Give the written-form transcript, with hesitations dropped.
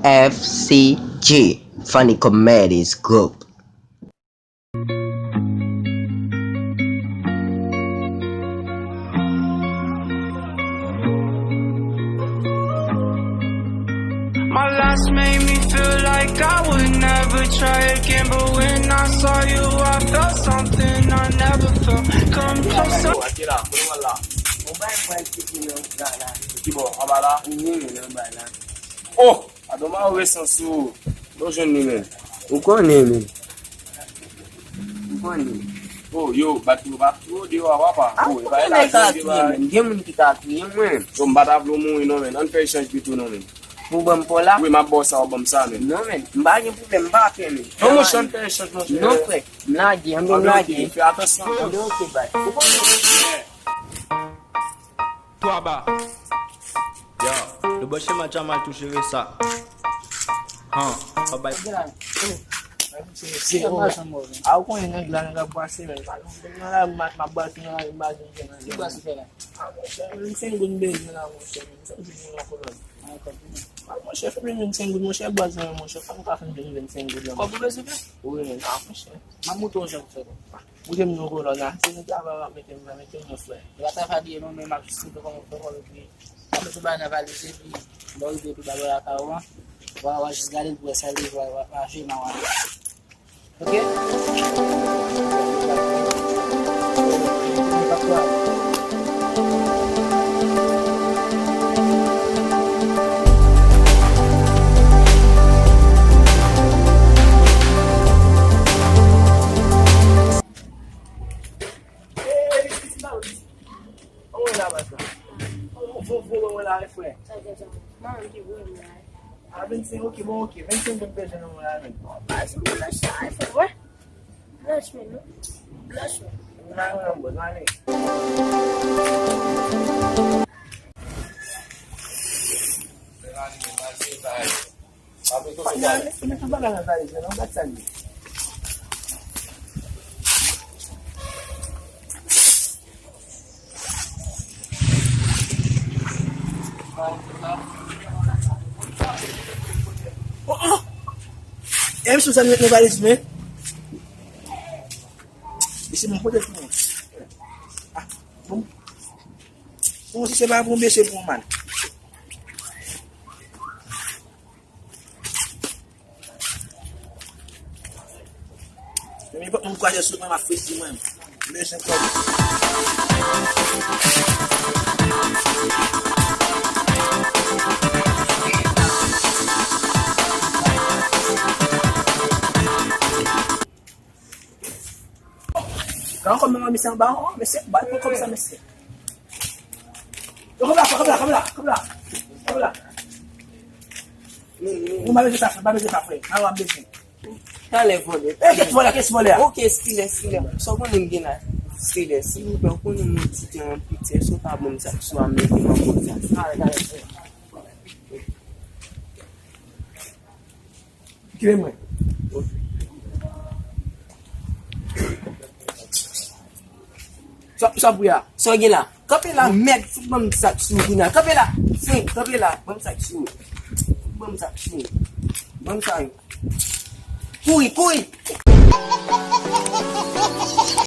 FCG Funny Comedies Group. My last made me feel like I would never try again, but when I saw you, I felt something I never felt. Come closer. Oh, I don't know where some so. Don't you name? Uko nini? Oh, yo, but you back to the wapa. Oh, if I like that, Game kita game. some bad have no more, you know, man. Unpatient between them. Bubam pola. We my boss our bum son. No man. Mbagi problem mbake ni. How much unpatient no? No kwe. Mlaji, amdo mlaji. If you have a son, Amdo okay bye. Tuaba. Yo, le boche m'a déjà mal touché ça. Bye bye. Aku kau yang gelang dengan bahasa ni, mana mat bahasa ni bahasa ni. Bahasa ni. Mungkin gunde ni lah macam ni. Macam apa ni mungkin gunde macam bahasa ni macam apa kafan ni mungkin gunde. Kau bahasa ni? Oh ni apa sih? Mamu tu macam tu. Mungkin menunggu lah. Sini tu apa macam ni fly. Kata tadi memang maksud tu kamu perlu ni. Kamu tu bana valid ni. Baru dia tu baru tahu. Wah, sekali buat sekali wah asyik mawar. Okay? Vem sem o que bom aqui, vem sem o beijo no mulher. Mas o blush tá aí, por favor. Blush, menino. Blush, Não, não é. Não trabalha na varizha, não bate ali. É isso, você não vai dizer? Esse não pode ser. Ah, bom. Como você vai bomber esse bom, mano? Eu não quase sou uma festa, mano. Deixa eu Quand on me met en bas, mais c'est pas comme ça, mais c'est. Comme là. Vous m'avez dit ça, vous m'avez dit ça, frère. Ah, on besoin. Kale vole. Qu'est-ce que tu Ok, style. So kon ngin la. Style. Si vous pouvez qu'on nous dit un petit so pas bon ça soit mais non bon ça. Qui est moi? Ça bouilla. So gila. Kape la med bon ça sou gina. Kape la. Si, kape la bon ça sou. Bon ça sou. Bon ça. Pui.